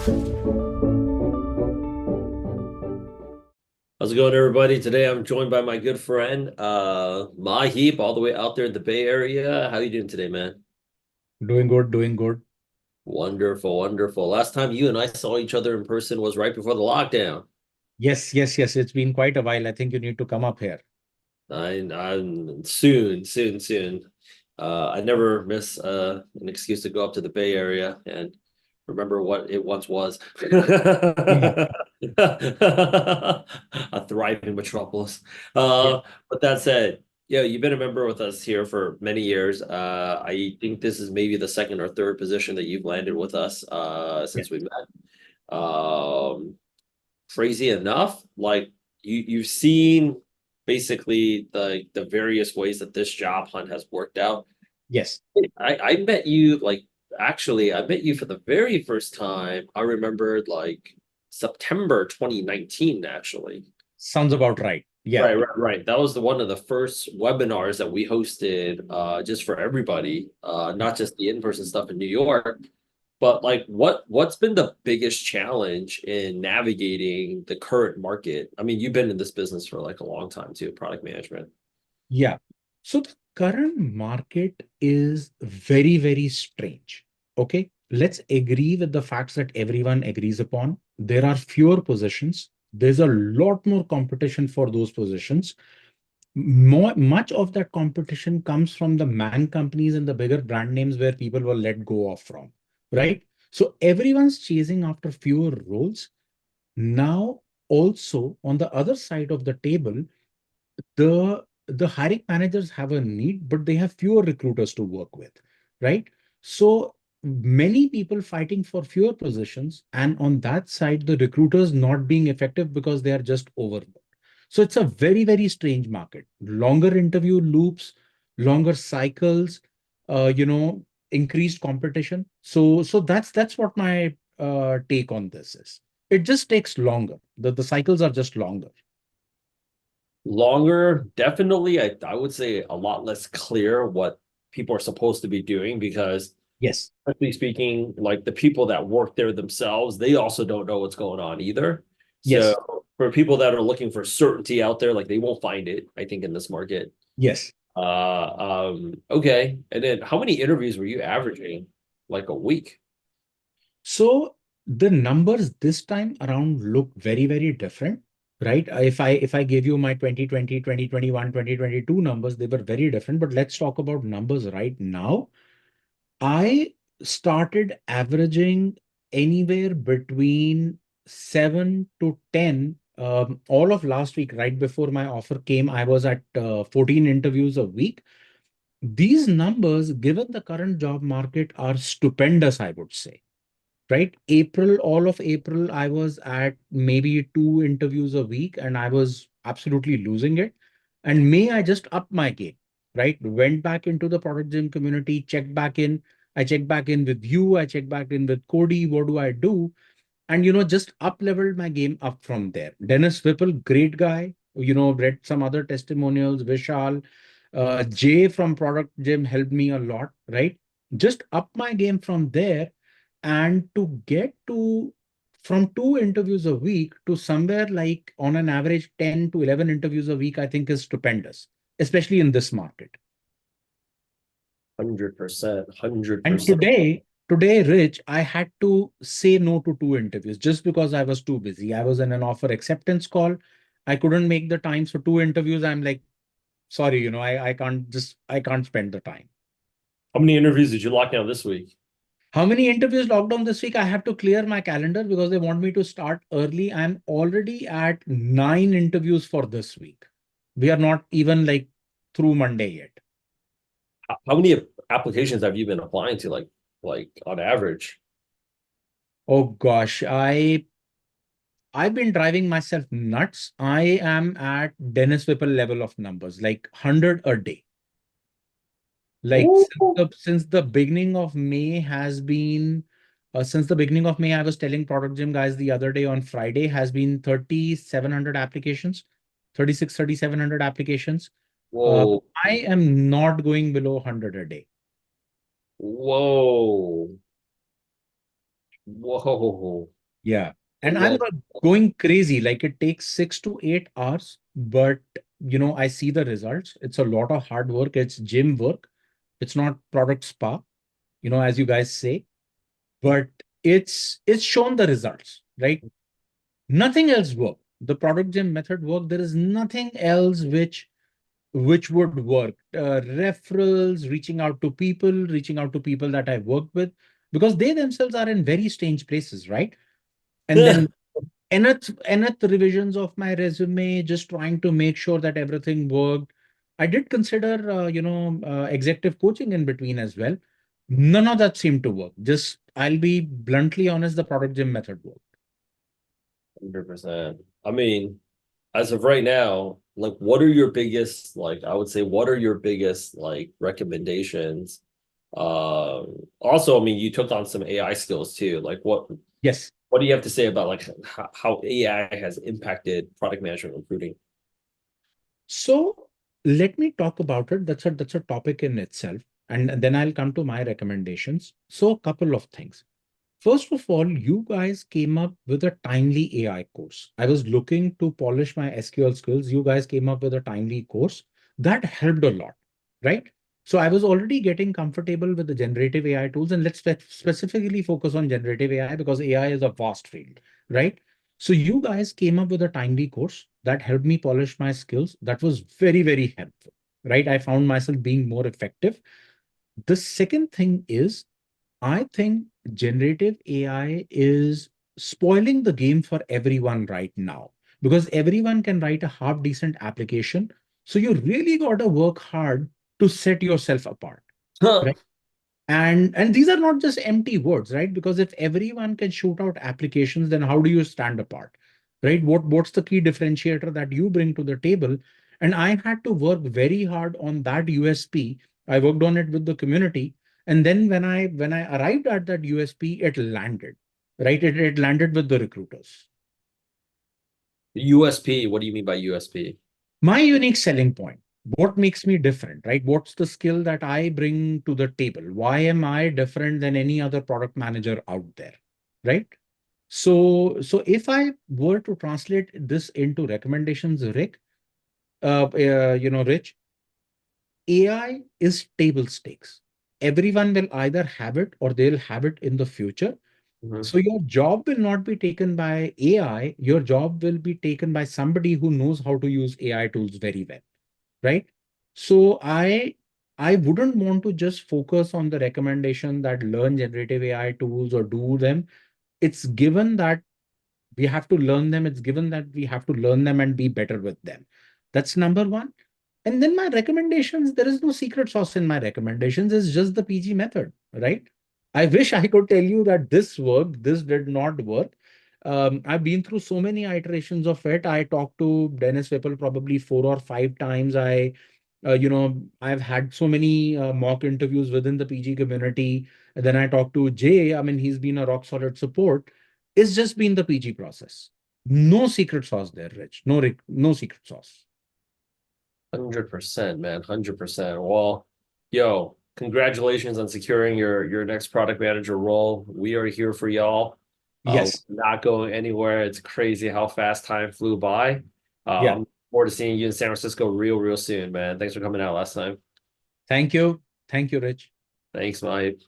How's it going, everybody? Today I'm joined by my good friend, Mahip, all the way out there in the Bay Area. How you doing today, man? Doing good, doing good. Wonderful, wonderful. Last time you and I saw each other in person was right before the lockdown. Yes, yes, yes. It's been quite a while. I think you need to come up here. I'm soon, soon, soon. I never miss an excuse to go up to the Bay Area and remember what it once was. Yeah, A thriving metropolis. yeah, But that said, yeah, you've been a member with us here for many years. I think this is maybe the second or third position that you've landed with us yeah. since we met. Crazy enough, like you've seen basically the various ways that this job hunt has worked out. Yes. I met you like actually I met you for the very first time. I remembered like September 2019 actually. Sounds about right. Yeah, Right. That was the one of the first webinars that we hosted just for everybody, not just the in-person stuff in New York. But like what's been the biggest challenge in navigating the current market? I mean, you've been in this business for like a long time too, product management. yeah. So the current market is very, very strange. Okay. Let's agree with the facts that everyone agrees upon. There are fewer positions. There's a lot more competition for those positions. Much of that competition comes from the man companies and the bigger brand names where people were let go of from, right? So everyone's chasing after fewer roles. Now, also on the other side of the table, the hiring managers have a need, but they have fewer recruiters to work with, right? So many people fighting for fewer positions, and on that side, the recruiters not being effective because they are just overworked. So it's a very, very strange market. Longer interview loops, longer cycles, increased competition. So that's what my take on this is. It just takes longer. The cycles are just longer. Longer, definitely. I would say a lot less clear what people are supposed to be doing because, Yes. frankly speaking, like the people that work there themselves, they also don't know what's going on either. Yes. So for people that are looking for certainty out there, like they won't find it, I think, in this market. Yes. Okay. And then how many interviews were you averaging? Like a week? So the numbers this time around look very, very different, right? If I gave you my 2020, 2021, 2022 numbers, they were very different. But let's talk about numbers right now. I started averaging anywhere between 7 to 10. All of last week, right before my offer came, I was at 14 interviews a week. These numbers, given the current job market, are stupendous, I would say, right? April, all of April, I was at maybe 2 interviews a week and I was absolutely losing it. And May, I just upped my game, right? Went back into the product gym community, checked back in. I checked back in with you. I checked back in with Cody. What do I do? And, just up leveled my game up from there. Dennis Whipple, great guy. Read some other testimonials. Vishal, Jay from Product Gym helped me a lot, right? Just up my game from there, and to get to from 2 interviews a week to somewhere like on an average 10 to 11 interviews a week, I think is stupendous, especially in this market. 100%, And 100%. today, Rich, I had to say no to 2 interviews just because I was too busy. I was in an offer acceptance call. I couldn't make the times for 2 interviews. I'm like, sorry, I can't spend the time. How many interviews did you lock down this week? How many interviews locked down this week? I have to clear my calendar because they want me to start early. I'm already at 9 interviews for this week. We are not even like through Monday yet. How many applications have you been applying to, like on average? Oh gosh, I've been driving myself nuts. I am at Dennis Whipple level of numbers, like 100 a day. Like Ooh. since the beginning of May has been, since the beginning of May, I was telling Product Gym guys the other day on Friday has been 3,700 applications, 3,700 applications. Uh, Whoa. I am not going below 100 a day. Whoa. Whoa. Yeah. And And I'm then not going crazy. Like it takes 6 to 8 hours, but I see the results. It's a lot of hard work. It's gym work. It's not product spa, as you guys say, but it's shown the results, right? Nothing else work. The product gym method work. There is nothing else which would work. Referrals, reaching out to people that I work with, because they themselves are in very strange places, right? And then nth revisions of my resume, just trying to make sure that everything worked. I did consider, executive coaching in between as well. None of that seemed to work. Just, I'll be bluntly honest, the product gym method worked. 100%. I mean, as of right now, like what are your biggest, like I would say, what are your biggest like recommendations? Also, I mean, you took on some AI skills too. Like Yes. what do you have to say about like how AI has impacted product management recruiting? So let me talk about it. That's a topic in itself. And then I'll come to my recommendations. So a couple of things. First of all, you guys came up with a timely AI course. I was looking to polish my SQL skills. You guys came up with a timely course that helped a lot, right? So I was already getting comfortable with the generative AI tools, and let's specifically focus on generative AI because AI is a vast field, right? So you guys came up with a timely course that helped me polish my skills. That was very, very helpful, right? I found myself being more effective. The second thing is, I think generative AI is spoiling the game for everyone right now because everyone can write a half decent application. So you really got to work hard to set yourself apart, Huh. right? And these are not just empty words, right? Because if everyone can shoot out applications, then how do you stand apart, right? What's the key differentiator that you bring to the table? And I had to work very hard on that USP. I worked on it with the community, and then when I arrived at that USP, it landed, right? It landed with the recruiters. USP, what do you mean by USP? My unique selling point, what makes me different, right? What's the skill that I bring to the table? Why am I different than any other product manager out there, right? So if I were to translate this into recommendations, Rich, AI is table stakes. Everyone will either have it or they'll have it in the future. Mhm. So your job will not be taken by AI. Your job will be taken by somebody who knows how to use AI tools very well, right? So I wouldn't want to just focus on the recommendation that learn generative AI tools or do them. It's given that we have to learn them. It's given that we have to learn them and be better with them. That's number one. And then my recommendations, there is no secret sauce in my recommendations. It's just the PG method, right? I wish I could tell you that this worked, this did not work. I've been through so many iterations of it. I talked to Dennis Whipple probably 4 or 5 times. I've had so many mock interviews within the PG community. And then I talked to Jay. I mean, he's been a rock solid support. It's just been the PG process. No secret sauce there, Rich. No secret sauce. 100%, man. 100%. Well, yo, congratulations on securing your next product manager role. We are here for y'all. Yes. Not going anywhere. It's crazy how fast time flew by. Yeah. I'm looking forward to seeing you in San Francisco real soon, man. Thanks for coming out last time. Thank you. Thank you, Rich. Thanks, Mike.